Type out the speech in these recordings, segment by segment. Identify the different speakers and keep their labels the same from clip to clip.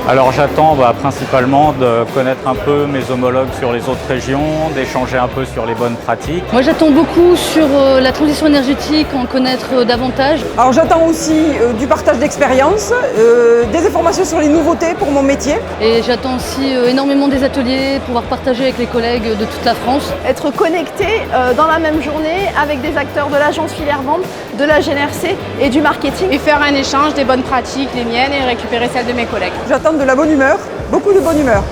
Speaker 1: Alors j'attends principalement de connaître un peu mes homologues sur les autres régions, d'échanger un peu sur les bonnes pratiques.
Speaker 2: Moi j'attends beaucoup sur la transition énergétique, en connaître davantage.
Speaker 3: Alors j'attends aussi du partage d'expériences, des informations sur les nouveautés pour mon métier.
Speaker 2: Et j'attends aussi énormément des ateliers, pouvoir partager avec les collègues de toute la France.
Speaker 4: Être connecté dans la même journée avec des acteurs de l'agence filière vente, de la GNRC et du marketing.
Speaker 5: Et faire un échange des bonnes pratiques, les miennes, et récupérer celles de mes collègues.
Speaker 3: J'attends de la bonne humeur, beaucoup de bonne humeur.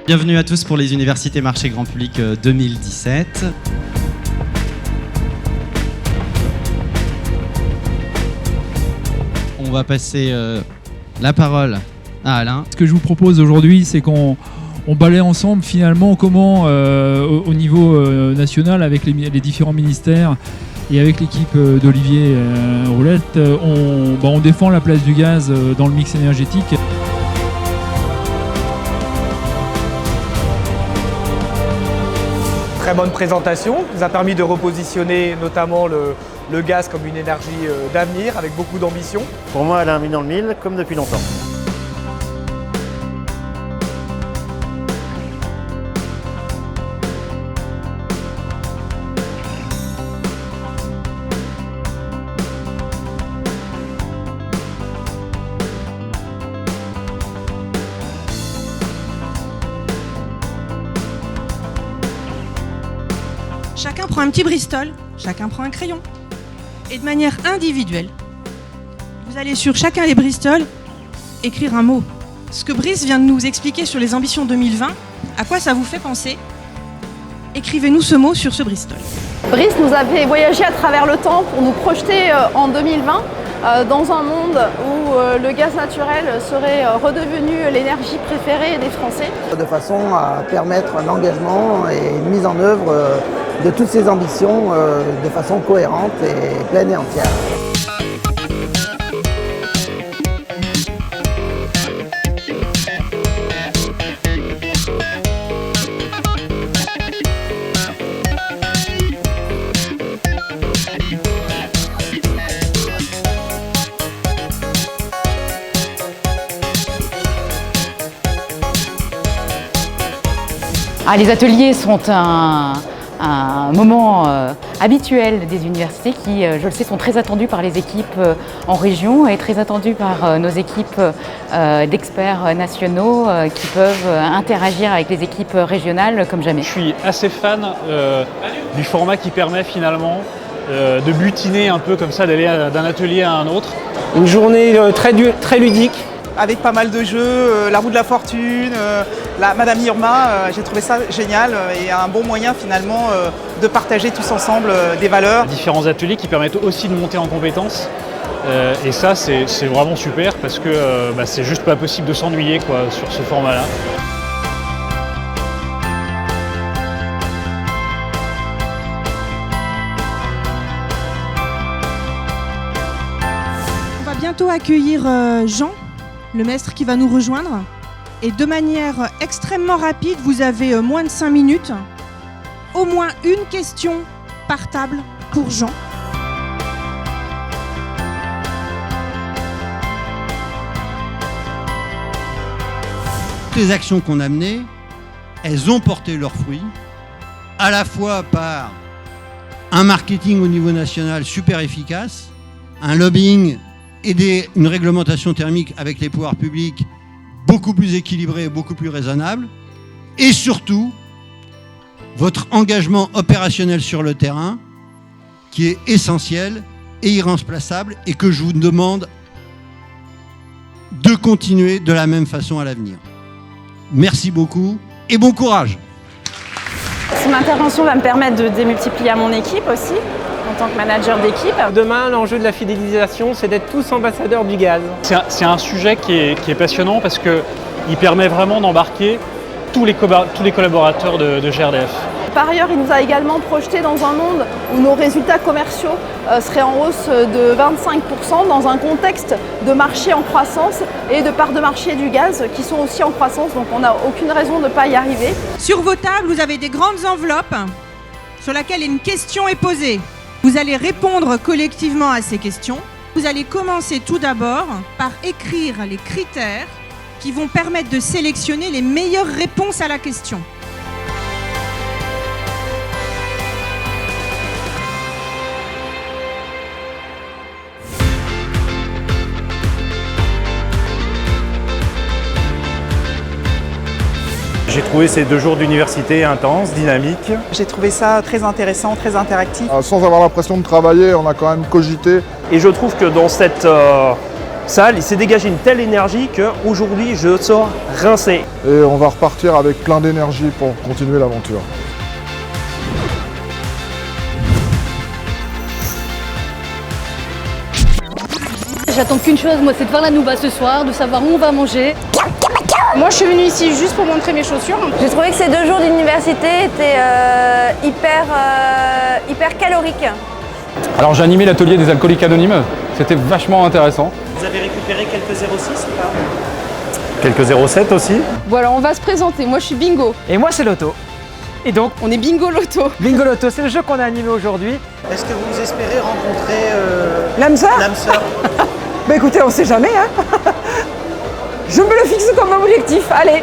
Speaker 6: Bienvenue à tous pour les Universités Marché Grand Public 2017. On va passer la parole à Alain.
Speaker 7: Ce que je vous propose aujourd'hui, c'est qu'on balaie ensemble finalement comment au niveau national avec les différents ministères et avec l'équipe d'Olivier Roulette, on défend la place du gaz dans le mix énergétique.
Speaker 8: Très bonne présentation, nous a permis de repositionner notamment le gaz comme une énergie d'avenir avec beaucoup d'ambition.
Speaker 9: Pour moi, elle a mis dans le mille comme depuis longtemps.
Speaker 10: Chacun prend un petit Bristol, chacun prend un crayon. Et de manière individuelle, vous allez sur chacun des Bristol écrire un mot. Ce que Brice vient de nous expliquer sur les ambitions 2020, à quoi ça vous fait penser? Écrivez-nous ce mot sur ce Bristol.
Speaker 4: Brice nous a fait voyager à travers le temps pour nous projeter en 2020 dans un monde où le gaz naturel serait redevenu l'énergie préférée des Français.
Speaker 11: De façon à permettre un engagement et une mise en œuvre de toutes ces ambitions de façon cohérente et pleine et entière.
Speaker 12: Les ateliers sont un moment habituel des universités qui, je le sais, sont très attendus par les équipes en région et très attendus par nos équipes d'experts nationaux qui peuvent interagir avec les équipes régionales comme jamais.
Speaker 13: Je suis assez fan du format qui permet finalement de butiner un peu comme ça, d'aller d'un atelier à un autre.
Speaker 8: Une journée très ludique, avec pas mal de jeux, la roue de la fortune, Madame Irma, j'ai trouvé ça génial et un bon moyen finalement de partager tous ensemble des valeurs.
Speaker 13: Différents ateliers qui permettent aussi de monter en compétences et ça c'est vraiment super parce que c'est juste pas possible de s'ennuyer sur ce format-là.
Speaker 10: On va bientôt accueillir Jean, le maître qui va nous rejoindre. Et de manière extrêmement rapide, vous avez moins de 5 minutes. Au moins une question par table pour Jean.
Speaker 14: Toutes les actions qu'on a menées, elles ont porté leurs fruits, à la fois par un marketing au niveau national super efficace, un lobbying et une réglementation thermique avec les pouvoirs publics beaucoup plus équilibré, beaucoup plus raisonnable, et surtout votre engagement opérationnel sur le terrain qui est essentiel et irremplaçable et que je vous demande de continuer de la même façon à l'avenir. Merci beaucoup et bon courage.
Speaker 4: Son intervention va me permettre de démultiplier à mon équipe aussi, en tant que manager d'équipe.
Speaker 8: Demain, l'enjeu de la fidélisation, c'est d'être tous ambassadeurs du gaz.
Speaker 13: C'est un sujet qui est passionnant parce qu'il permet vraiment d'embarquer tous les collaborateurs de GRDF.
Speaker 4: Par ailleurs, il nous a également projeté dans un monde où nos résultats commerciaux seraient en hausse de 25% dans un contexte de marché en croissance et de part de marché du gaz qui sont aussi en croissance, donc on n'a aucune raison de ne pas y arriver.
Speaker 10: Sur vos tables, vous avez des grandes enveloppes sur lesquelles une question est posée. Vous allez répondre collectivement à ces questions Vous allez commencer tout d'abord par écrire les critères qui vont permettre de sélectionner les meilleures réponses à la question.
Speaker 15: J'ai trouvé ces 2 jours d'université intenses, dynamiques.
Speaker 8: J'ai trouvé ça très intéressant, très interactif.
Speaker 16: Sans avoir l'impression de travailler, on a quand même cogité.
Speaker 17: Et je trouve que dans cette salle, il s'est dégagé une telle énergie qu'aujourd'hui, je sors rincé.
Speaker 16: Et on va repartir avec plein d'énergie pour continuer l'aventure.
Speaker 2: J'attends qu'une chose, moi, c'est de voir la Nouba ce soir, de savoir où on va manger.
Speaker 5: Moi, je suis venue ici juste pour montrer mes chaussures.
Speaker 18: J'ai trouvé que ces 2 jours d'université étaient hyper caloriques.
Speaker 19: Alors j'ai animé l'atelier des alcooliques anonymes, c'était vachement intéressant.
Speaker 17: Vous avez récupéré quelques 06 ou pas?
Speaker 15: Quelques 07 aussi.
Speaker 5: Bon, alors on va se présenter. Moi, je suis Bingo.
Speaker 20: Et moi, c'est Loto. Et donc,
Speaker 5: on est Bingo Loto.
Speaker 20: Bingo Loto, c'est le jeu qu'on a animé aujourd'hui.
Speaker 9: Est-ce que vous espérez rencontrer
Speaker 3: l'âme sœur?
Speaker 9: L'âme sœur.
Speaker 3: Bah écoutez, on sait jamais, hein. Je me le fixe comme objectif, allez.